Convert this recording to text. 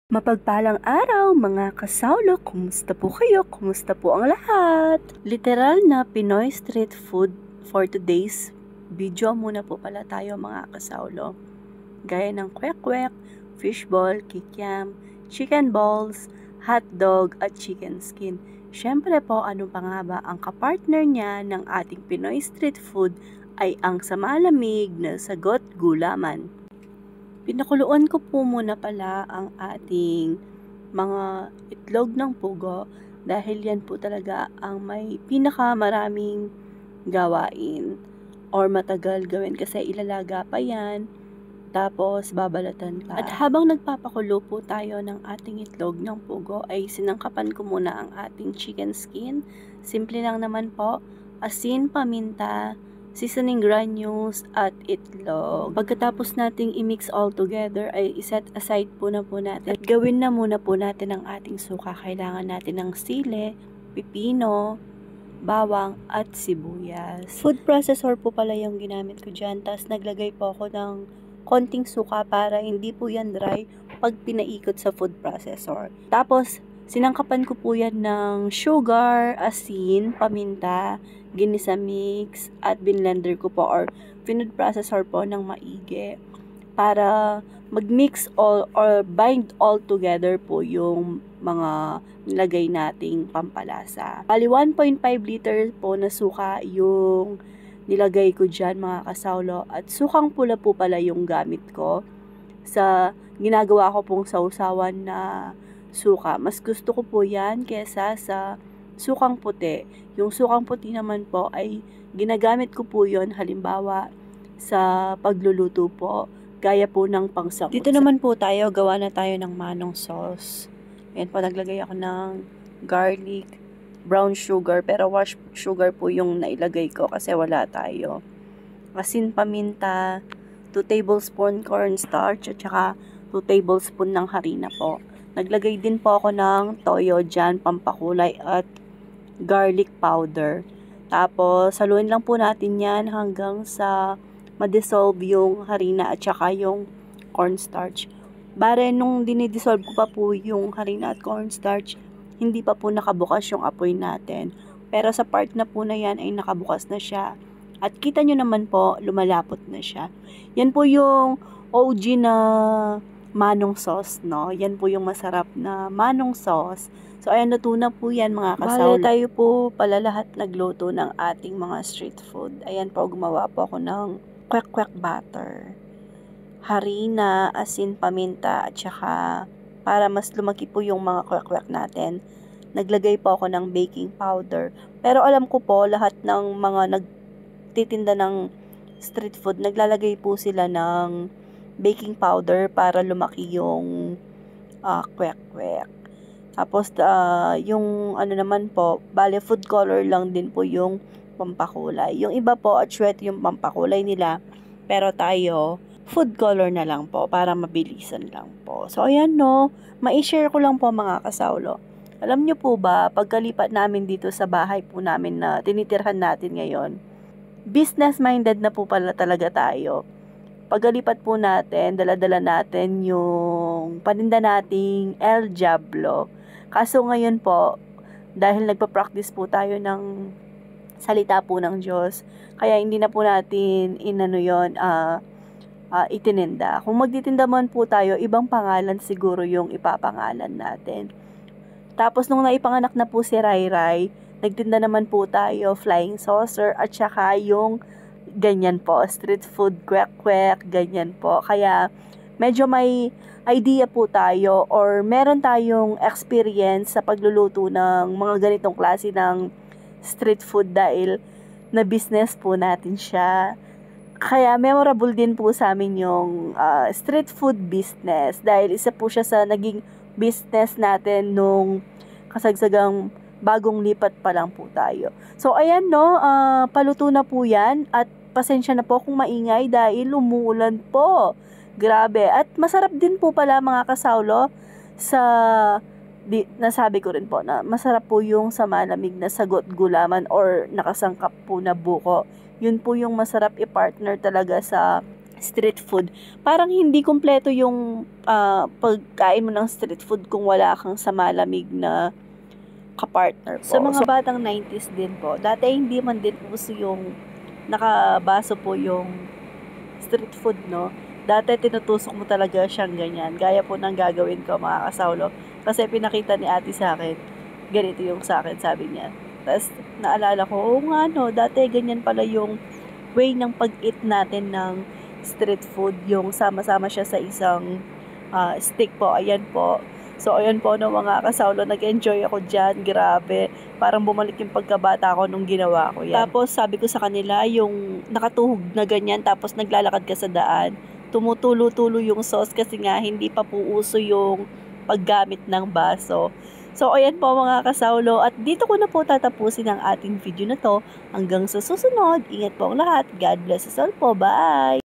Mapagpalang araw mga kasawlo, kumusta po kayo? Kumusta po ang lahat? Literal na Pinoy street food for today's video muna po pala tayo mga kasawlo. Gaya ng kwek-kwek, fishball, kikiam, chicken balls, hotdog at chicken skin. Syempre po, ano pa nga ba ang kapartner niya ng ating Pinoy street food ay ang samalamig na sagot gulaman. Pinakuluan ko po muna pala ang ating mga itlog ng pugo dahil yan po talaga ang may pinakamaraming gawain or matagal gawin kasi ilalaga pa yan tapos babalatan pa. At habang nagpapakulo po tayo ng ating itlog ng pugo ay sinangkapan ko muna ang ating chicken skin. Simple lang naman po, asin, paminta, seasoning granules at itlog. Pagkatapos nating i-mix all together ay iset aside po natin. At gawin na muna po natin ang ating suka. Kailangan natin ng sili, pipino, bawang at sibuyas. Food processor po pala yung ginamit ko dyan. Tapos naglagay po ako ng konting suka para hindi po yan dry pag pinaikot sa food processor. Tapos sinangkapan ko po yan ng sugar, asin, paminta, ginisa mix, at binlender ko po or food processor po ng maigi para mag-mix all or bind all together po yung mga nilagay nating pampalasa. Bali 1.5 liter po na suka yung nilagay ko dyan mga kasawlo at sukang pula po pala yung gamit ko sa ginagawa ko pong sausawan na suka. Mas gusto ko po yan kesa sa sukang puti. Yung sukang puti naman po ay ginagamit ko po yon halimbawa sa pagluluto po, gaya po ng pangsamot. Dito naman po tayo, gawa na tayo ng manong sauce. Ayan po, naglagay ako ng garlic, brown sugar, pero wash sugar po yung nailagay ko kasi wala tayo. Asin, paminta, 2 tablespoon cornstarch, at saka 2 tablespoon ng harina po. Naglagay din po ako ng toyo dyan, pampakulay, at garlic powder. Tapos, haluin lang po natin yan hanggang sa ma-dissolve yung harina at saka yung cornstarch. Bare, nung dinidissolve ko pa po yung harina at cornstarch, hindi pa po nakabukas yung apoy natin. Pero sa part na po na yan ay nakabukas na siya. At kita nyo naman po, lumalapot na siya. Yan po yung OG na manong sauce, no? Yan po yung masarap na manong sauce. So, ayan, natuna po yan mga kasawlo. Bale, tayo po pala lahat nagluto ng ating mga street food. Ayan po, gumawa po ako ng kwek-kwek butter, harina, asin, paminta, at saka para mas lumaki po yung mga kwek-kwek natin, naglagay po ako ng baking powder. Pero alam ko po, lahat ng mga nagtitinda ng street food, naglalagay po sila ng baking powder para lumaki yung kwek-kwek. Tapos, yung ano naman po, bale food color lang din po yung pampakulay. Yung iba po, atsuete yung pampakulay nila. Pero tayo, food color na lang po para mabilisan lang po. So, ayan no, ma-share ko lang po mga kasawlo. Alam nyo po ba, pagkalipat namin dito sa bahay po namin na tinitirhan natin ngayon, business-minded na po pala talaga tayo. Pagkalipat po natin, dala-dala natin yung paninda nating El Diablo. Kaso ngayon po, dahil nagpa-practice po tayo ng salita po ng Diyos, kaya hindi na po natin itininda. Kung magtitinda man po tayo, ibang pangalan siguro yung ipapangalan natin. Tapos nung naipanganak na po si Rai Rai, nagtinda naman po tayo flying saucer at saka yung ganyan po, street food, kwek-kwek, ganyan po. Kaya medyo may idea po tayo or meron tayong experience sa pagluluto ng mga ganitong klase ng street food dahil na business po natin siya. Kaya memorable din po sa amin yung street food business dahil isa po siya sa naging business natin nung kasagsagang bagong lipat pa lang po tayo. So ayan no, paluto na po yan at pasensya na po kung maingay dahil umuulan po. Grabe. At masarap din po pala mga kasawlo sa nasabi ko rin po na masarap po yung sa malamig na sagot gulaman or nakasangkap po na buko. Yun po yung masarap i-partner talaga sa street food. Parang hindi kumpleto yung pagkain mo ng street food kung wala kang sa malamig na kapartner po. Sa mga batang 90s din po, dati hindi man din uso yung nakabaso po yung street food, no? Dati tinutusok mo talaga siyang ganyan. Gaya po ng gagawin ko, mga kasawlo. Kasi pinakita ni ate sa akin, ganito yung sa akin, sabi niya. Tapos naalala ko, oo nga no, dati ganyan pala yung way ng pag-eat natin ng street food, yung sama-sama siya sa isang stick po. Ayan po. So, ayan po no mga kasawlo, nag-enjoy ako dyan. Grabe. Parang bumalik yung pagkabata ko nung ginawa ko yan. Tapos, sabi ko sa kanila, yung nakatuhog na ganyan, tapos naglalakad ka sa daan, tumutulo-tulo yung sauce kasi nga, hindi pa po uso yung paggamit ng baso. So, ayan po mga kasawlo. At dito ko na po tatapusin ang ating video na to. Hanggang sa susunod. Ingat po ang lahat. God bless us all po. Bye!